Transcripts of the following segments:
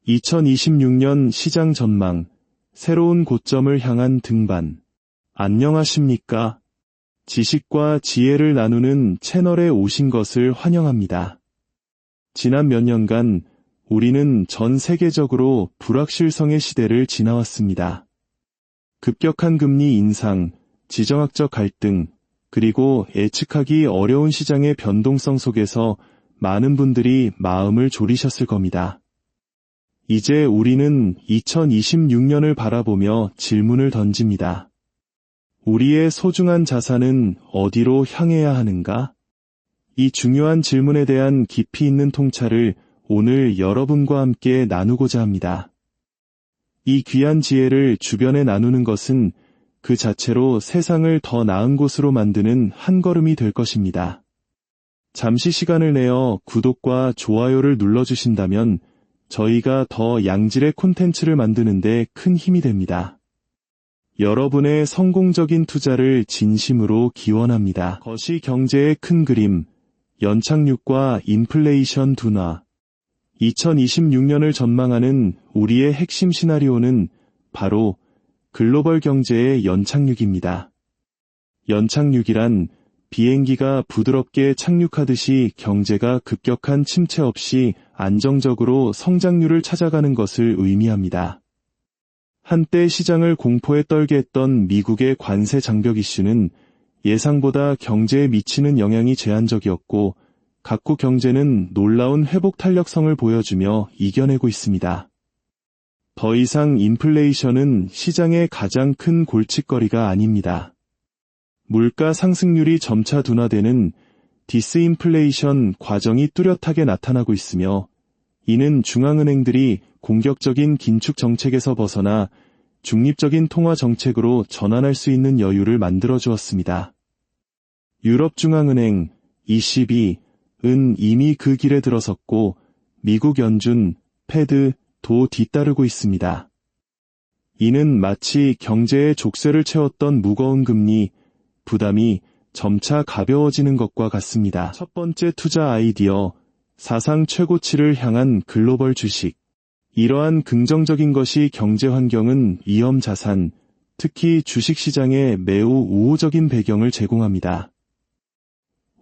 2026년 시장 전망, 새로운 고점을 향한 등반. 안녕하십니까? 지식과 지혜를 나누는 채널에 오신 것을 환영합니다. 지난 몇 년간 우리는 전 세계적으로 불확실성의 시대를 지나왔습니다. 급격한 금리 인상, 지정학적 갈등, 그리고 예측하기 어려운 시장의 변동성 속에서 많은 분들이 마음을 졸이셨을 겁니다. 이제 우리는 2026년을 바라보며 질문을 던집니다. 우리의 소중한 자산은 어디로 향해야 하는가? 이 중요한 질문에 대한 깊이 있는 통찰을 오늘 여러분과 함께 나누고자 합니다. 이 귀한 지혜를 주변에 나누는 것은 그 자체로 세상을 더 나은 곳으로 만드는 한 걸음이 될 것입니다. 잠시 시간을 내어 구독과 좋아요를 눌러주신다면 저희가 더 양질의 콘텐츠를 만드는 데 큰 힘이 됩니다. 여러분의 성공적인 투자를 진심으로 기원합니다. 거시 경제의 큰 그림, 연착륙과 인플레이션 둔화. 2026년을 전망하는 우리의 핵심 시나리오는 바로 글로벌 경제의 연착륙입니다. 연착륙이란 비행기가 부드럽게 착륙하듯이 경제가 급격한 침체 없이 안정적으로 성장률을 찾아가는 것을 의미합니다. 한때 시장을 공포에 떨게 했던 미국의 관세 장벽 이슈는 예상보다 경제에 미치는 영향이 제한적이었고 각국 경제는 놀라운 회복 탄력성을 보여주며 이겨내고 있습니다. 더 이상 인플레이션은 시장의 가장 큰 골칫거리가 아닙니다. 물가 상승률이 점차 둔화되는 디스인플레이션 과정이 뚜렷하게 나타나고 있으며 이는 중앙은행들이 공격적인 긴축 정책에서 벗어나 중립적인 통화 정책으로 전환할 수 있는 여유를 만들어 주었습니다. 유럽중앙은행 ECB은 이미 그 길에 들어섰고 미국 연준 패드도 뒤따르고 있습니다. 이는 마치 경제의 족쇄를 채웠던 무거운 금리 부담이 점차 가벼워지는 것과 같습니다. 첫 번째 투자 아이디어, 사상 최고치를 향한 글로벌 주식. 이러한 긍정적인 것이 경제 환경은 위험 자산, 특히 주식시장에 매우 우호적인 배경을 제공합니다.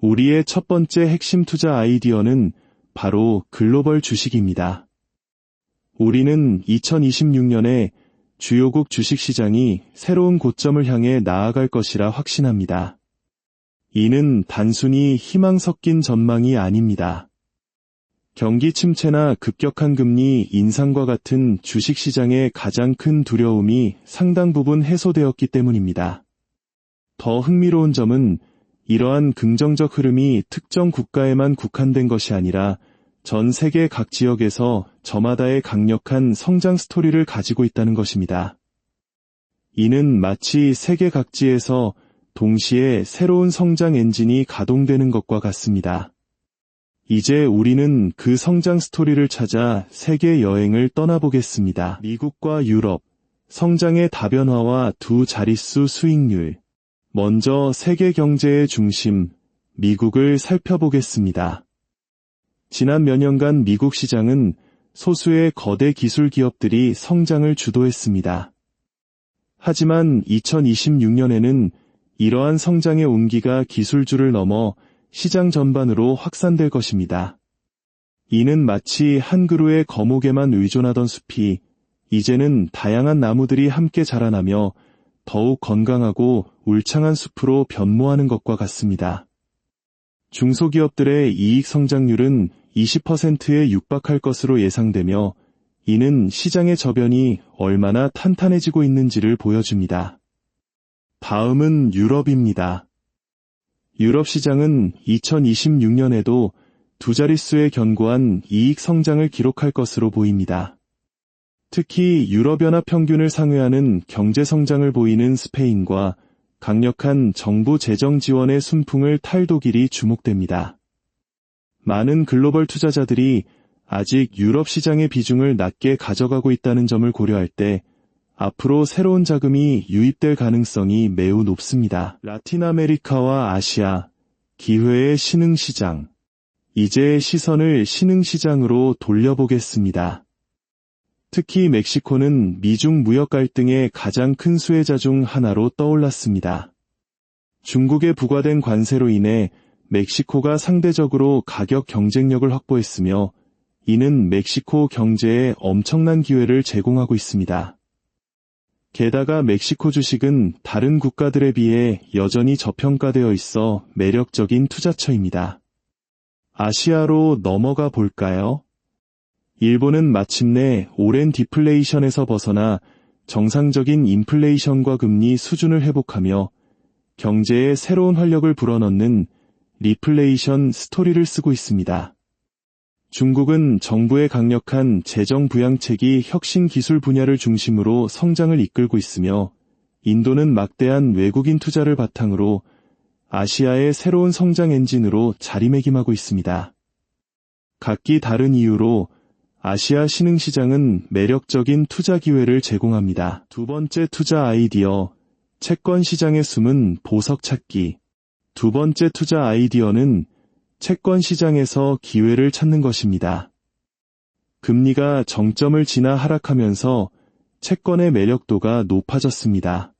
우리의 첫 번째 핵심 투자 아이디어는 바로 글로벌 주식입니다. 우리는 2026년에 주요국 주식시장이 새로운 고점을 향해 나아갈 것이라 확신합니다. 이는 단순히 희망 섞인 전망이 아닙니다. 경기 침체나 급격한 금리 인상과 같은 주식시장의 가장 큰 두려움이 상당 부분 해소되었기 때문입니다. 더 흥미로운 점은 이러한 긍정적 흐름이 특정 국가에만 국한된 것이 아니라 전 세계 각 지역에서 저마다의 강력한 성장 스토리를 가지고 있다는 것입니다. 이는 마치 세계 각지에서 동시에 새로운 성장 엔진이 가동되는 것과 같습니다. 이제 우리는 그 성장 스토리를 찾아 세계 여행을 떠나보겠습니다. 미국과 유럽, 성장의 다변화와 두 자릿수 수익률. 먼저 세계 경제의 중심, 미국을 살펴보겠습니다. 지난 몇 년간 미국 시장은 소수의 거대 기술 기업들이 성장을 주도했습니다. 하지만 2026년에는 이러한 성장의 온기가 기술주를 넘어 시장 전반으로 확산될 것입니다. 이는 마치 한 그루의 거목에만 의존하던 숲이 이제는 다양한 나무들이 함께 자라나며 더욱 건강하고 울창한 숲으로 변모하는 것과 같습니다. 중소기업들의 이익 성장률은 20%에 육박할 것으로 예상되며 이는 시장의 저변이 얼마나 탄탄해지고 있는지를 보여줍니다. 다음은 유럽입니다. 유럽 시장은 2026년에도 두 자릿수의 견고한 이익 성장을 기록할 것으로 보입니다. 특히 유럽연합 평균을 상회하는 경제 성장을 보이는 스페인과 강력한 정부 재정 지원의 순풍을 탈 독일이 주목됩니다. 많은 글로벌 투자자들이 아직 유럽 시장의 비중을 낮게 가져가고 있다는 점을 고려할 때 앞으로 새로운 자금이 유입될 가능성이 매우 높습니다. 라틴 아메리카와 아시아, 기회의 신흥시장. 이제 시선을 신흥시장으로 돌려보겠습니다. 특히 멕시코는 미중 무역 갈등의 가장 큰 수혜자 중 하나로 떠올랐습니다. 중국에 부과된 관세로 인해 멕시코가 상대적으로 가격 경쟁력을 확보했으며 이는 멕시코 경제에 엄청난 기회를 제공하고 있습니다. 게다가 멕시코 주식은 다른 국가들에 비해 여전히 저평가되어 있어 매력적인 투자처입니다. 아시아로 넘어가 볼까요? 일본은 마침내 오랜 디플레이션에서 벗어나 정상적인 인플레이션과 금리 수준을 회복하며 경제에 새로운 활력을 불어넣는 리플레이션 스토리를 쓰고 있습니다. 중국은 정부의 강력한 재정 부양책이 혁신 기술 분야를 중심으로 성장을 이끌고 있으며 인도는 막대한 외국인 투자를 바탕으로 아시아의 새로운 성장 엔진으로 자리매김하고 있습니다. 각기 다른 이유로 아시아 신흥시장은 매력적인 투자 기회를 제공합니다. 두 번째 투자 아이디어, 채권 시장의 숨은 보석 찾기. 두 번째 투자 아이디어는 채권 시장에서 기회를 찾는 것입니다. 금리가 정점을 지나 하락하면서 채권의 매력도가 높아졌습니다.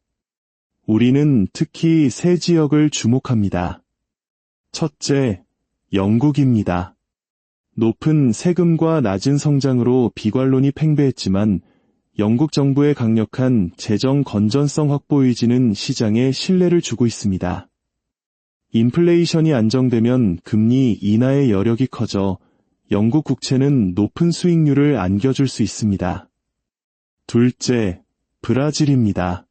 우리는 특히 세 지역을 주목합니다. 첫째, 영국입니다. 높은 세금과 낮은 성장으로 비관론이 팽배했지만 영국 정부의 강력한 재정 건전성 확보 의지는 시장에 신뢰를 주고 있습니다. 인플레이션이 안정되면 금리 인하의 여력이 커져 영국 국채는 높은 수익률을 안겨줄 수 있습니다. 둘째, 브라질입니다.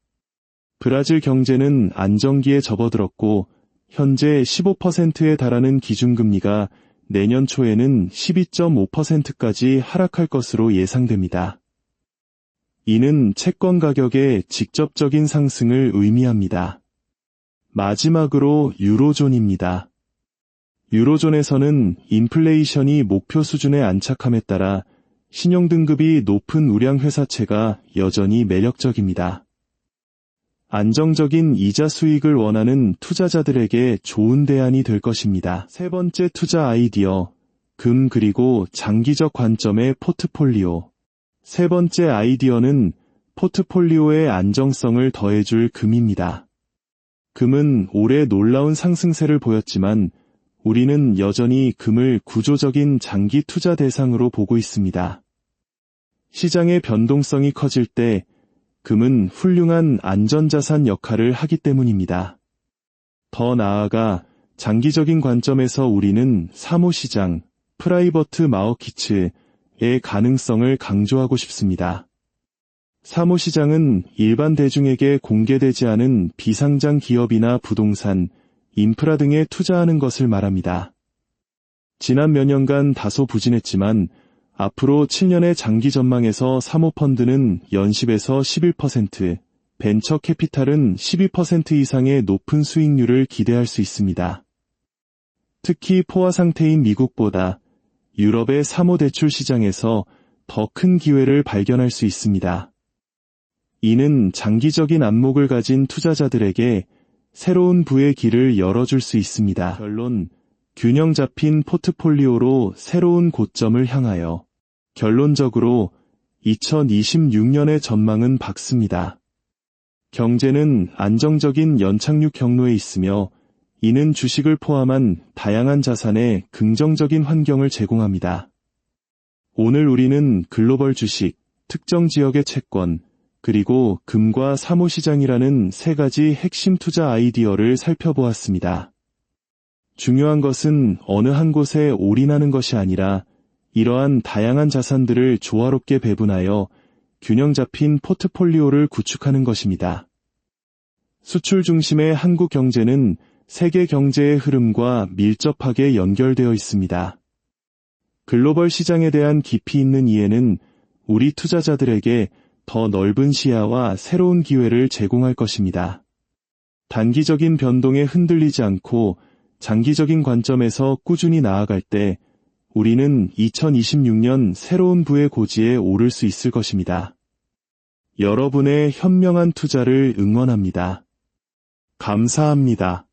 브라질 경제는 안정기에 접어들었고 현재 15%에 달하는 기준금리가 내년 초에는 12.5%까지 하락할 것으로 예상됩니다. 이는 채권 가격의 직접적인 상승을 의미합니다. 마지막으로 유로존입니다. 유로존에서는 인플레이션이 목표 수준에 안착함에 따라 신용등급이 높은 우량 회사채가 여전히 매력적입니다. 안정적인 이자 수익을 원하는 투자자들에게 좋은 대안이 될 것입니다. 세 번째 투자 아이디어, 금 그리고 장기적 관점의 포트폴리오. 세 번째 아이디어는 포트폴리오의 안정성을 더해줄 금입니다. 금은 올해 놀라운 상승세를 보였지만 우리는 여전히 금을 구조적인 장기 투자 대상으로 보고 있습니다. 시장의 변동성이 커질 때 금은 훌륭한 안전자산 역할을 하기 때문입니다. 더 나아가 장기적인 관점에서 우리는 사모시장, 프라이버트 마어키츠의 가능성을 강조하고 싶습니다. 사모시장은 일반 대중에게 공개되지 않은 비상장 기업이나 부동산, 인프라 등에 투자하는 것을 말합니다. 지난 몇 년간 다소 부진했지만 앞으로 7년의 장기 전망에서 사모펀드는 연십에서 11%, 벤처 캐피탈은 12% 이상의 높은 수익률을 기대할 수 있습니다. 특히 포화 상태인 미국보다 유럽의 사모대출 시장에서 더 큰 기회를 발견할 수 있습니다. 이는 장기적인 안목을 가진 투자자들에게 새로운 부의 길을 열어줄 수 있습니다. 결론, 균형 잡힌 포트폴리오로 새로운 고점을 향하여. 결론적으로 2026년의 전망은 밝습니다. 경제는 안정적인 연착륙 경로에 있으며 이는 주식을 포함한 다양한 자산에 긍정적인 환경을 제공합니다. 오늘 우리는 글로벌 주식, 특정 지역의 채권, 그리고 금과 사모시장이라는 세 가지 핵심 투자 아이디어를 살펴보았습니다. 중요한 것은 어느 한 곳에 올인하는 것이 아니라 이러한 다양한 자산들을 조화롭게 배분하여 균형 잡힌 포트폴리오를 구축하는 것입니다. 수출 중심의 한국 경제는 세계 경제의 흐름과 밀접하게 연결되어 있습니다. 글로벌 시장에 대한 깊이 있는 이해는 우리 투자자들에게 더 넓은 시야와 새로운 기회를 제공할 것입니다. 단기적인 변동에 흔들리지 않고 장기적인 관점에서 꾸준히 나아갈 때 우리는 2026년 새로운 부의 고지에 오를 수 있을 것입니다. 여러분의 현명한 투자를 응원합니다. 감사합니다.